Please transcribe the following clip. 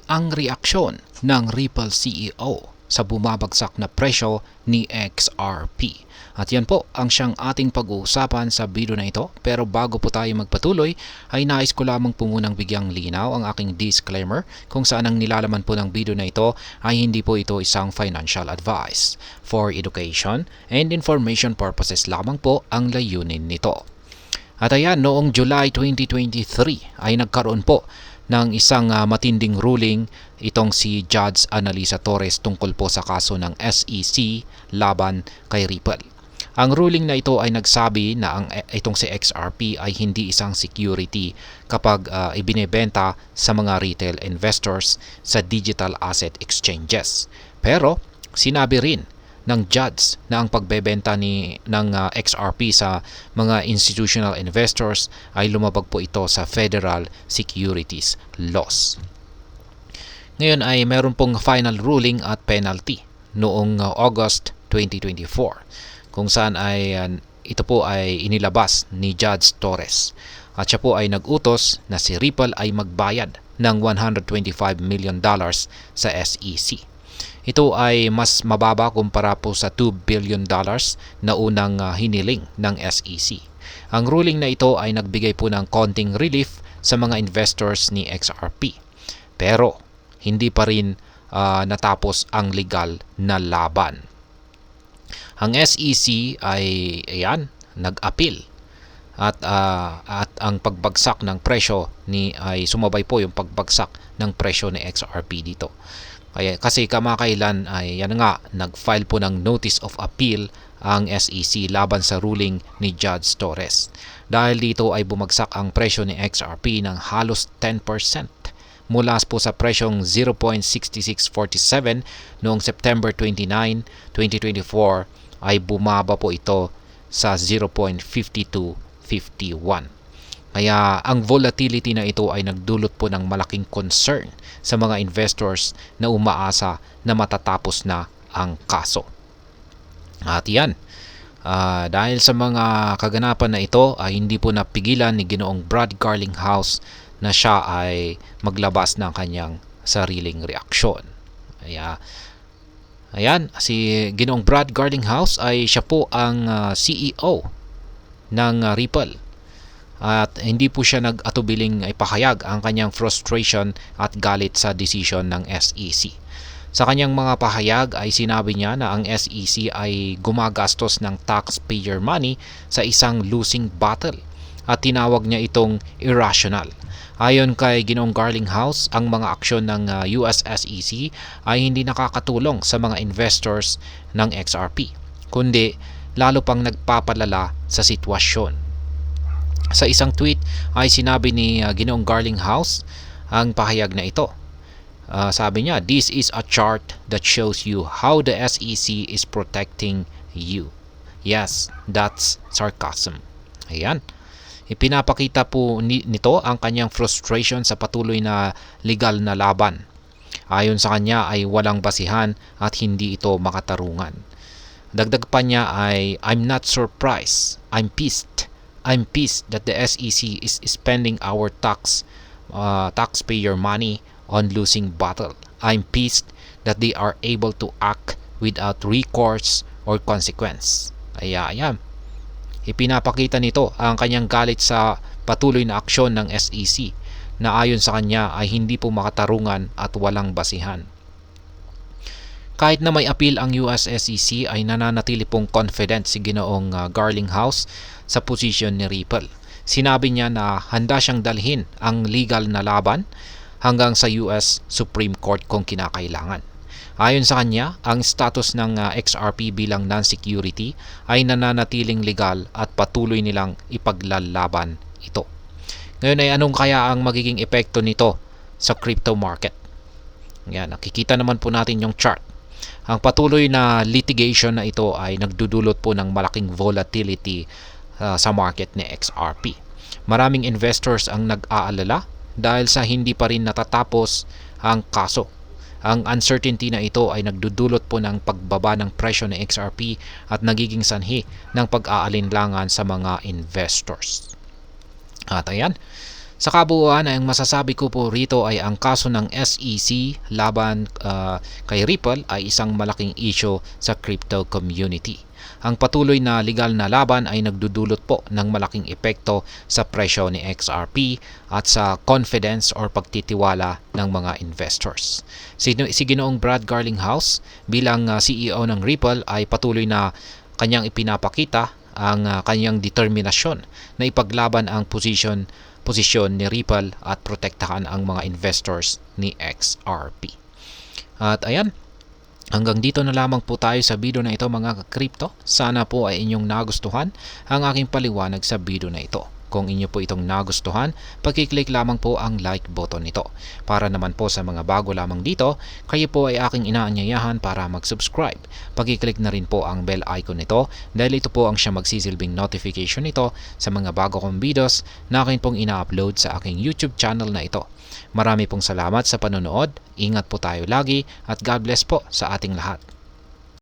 ang reaksyon ng Ripple CEO sa bumabagsak na presyo ni XRP. At yan po ang siyang ating pag-uusapan sa video na ito. Pero bago po tayo magpatuloy, ay nais ko lamang po munang bigyang linaw ang aking disclaimer kung saan ang nilalaman po ng video na ito ay hindi po ito isang financial advice. For education and information purposes lamang po ang layunin nito. At ayan, noong July 2023 ay nagkaroon po ng isang matinding ruling itong si Judge Analisa Torres tungkol po sa kaso ng SEC laban kay Ripple. Ang ruling na ito ay nagsabi na itong si XRP ay hindi isang security kapag ibinebenta sa mga retail investors sa digital asset exchanges. Pero sinabi rin ng judge na ang pagbebenta ng XRP sa mga institutional investors ay lumabag po ito sa federal securities laws. Ngayon ay meron pong final ruling at penalty noong August 2024 kung saan ay ito po ay inilabas ni Judge Torres at siya po ay nag-utos na si Ripple ay magbayad ng $125 million sa SEC. Ito ay mas mababa kumpara po sa $2 billion na unang hiniling ng SEC. Ang ruling na ito ay nagbigay po ng konting relief sa mga investors ni XRP. Pero hindi pa rin natapos ang legal na laban. Ang SEC ay nag-appeal at ang pagbagsak ng presyo ay sumabay po yung pagbagsak ng presyo ni XRP dito. Kasi kamakailan ay nag-file po ng notice of appeal ang SEC laban sa ruling ni Judge Torres. Dahil dito ay bumagsak ang presyo ni XRP ng halos 10% mula po sa presyong 0.6647 noong September 29, 2024 ay bumaba po ito sa 0.5251. Kaya ang volatility na ito ay nagdulot po ng malaking concern sa mga investors na umaasa na matatapos na ang kaso. At yan, dahil sa mga kaganapan na ito ay hindi po napigilan ni Ginoong Brad Garlinghouse na siya ay maglabas ng kanyang sariling reaksyon. Ayan, si Ginoong Brad Garlinghouse ay siya po ang CEO ng Ripple. At hindi po siya nag-atubiling ipahayag ang kanyang frustration at galit sa desisyon ng SEC. Sa kanyang mga pahayag ay sinabi niya na ang SEC ay gumagastos ng taxpayer money sa isang losing battle at tinawag niya itong irrational. Ayon kay Ginoong Garlinghouse, ang mga aksyon ng US SEC ay hindi nakakatulong sa mga investors ng XRP, kundi lalo pang nagpapalala sa sitwasyon. Sa isang tweet ay sinabi ni Ginoong Garlinghouse ang pahayag na ito. Sabi niya, "This is a chart that shows you how the SEC is protecting you." Yes, that's sarcasm. Ayan. Ipinapakita po nito ang kanyang frustration sa patuloy na legal na laban. Ayon sa kanya ay walang basihan at hindi ito makatarungan. Dagdag pa niya ay, "I'm not surprised. I'm pissed. I'm pissed that the SEC is spending our taxpayer money on losing battle. I'm pissed that they are able to act without recourse or consequence." Ayan. Ipinapakita nito ang kanyang galit sa patuloy na aksyon ng SEC na ayon sa kanya ay hindi po makatarungan at walang basihan. Kahit na may appeal ang US SEC ay nananatili pong confident si Ginoong Garlinghouse sa posisyon ni Ripple. Sinabi niya na handa siyang dalhin ang legal na laban hanggang sa US Supreme Court kung kinakailangan. Ayon sa kanya, ang status ng XRP bilang non-security ay nananatiling legal at patuloy nilang ipaglalaban ito. Ngayon ay anong kaya ang magiging epekto nito sa crypto market? Yan, nakikita naman po natin yung chart. Ang patuloy na litigation na ito ay nagdudulot po ng malaking volatility sa market ni XRP. Maraming investors ang nag-aalala dahil sa hindi pa rin natatapos ang kaso. Ang uncertainty na ito ay nagdudulot po ng pagbaba ng presyo ng XRP at nagiging sanhi ng pag-aalinlangan sa mga investors. At ayan, Sa kabuuan, ang masasabi ko po rito ay ang kaso ng SEC laban kay Ripple ay isang malaking issue sa crypto community. Ang patuloy na legal na laban ay nagdudulot po ng malaking epekto sa presyo ni XRP at sa confidence or pagtitiwala ng mga investors. Si Ginoong Brad Garlinghouse bilang CEO ng Ripple ay patuloy na kanyang ipinapakita ang kanyang determinasyon na ipaglaban ang posisyon ni Ripple at protektahan ang mga investors ni XRP. At ayan, hanggang dito na lamang po tayo sa video na ito mga ka-crypto. Sana po ay inyong nagustuhan ang aking paliwanag sa video na ito. Kung inyo po itong nagustuhan, pag-click lamang po ang like button nito. Para naman po sa mga bago lamang dito, kayo po ay aking inaanyayahan para mag-subscribe. Pag-click na rin po ang bell icon nito dahil ito po ang siya magsisilbing notification nito sa mga bago kong videos na akin pong ina-upload sa aking YouTube channel na ito. Marami pong salamat sa panonood, ingat po tayo lagi at God bless po sa ating lahat.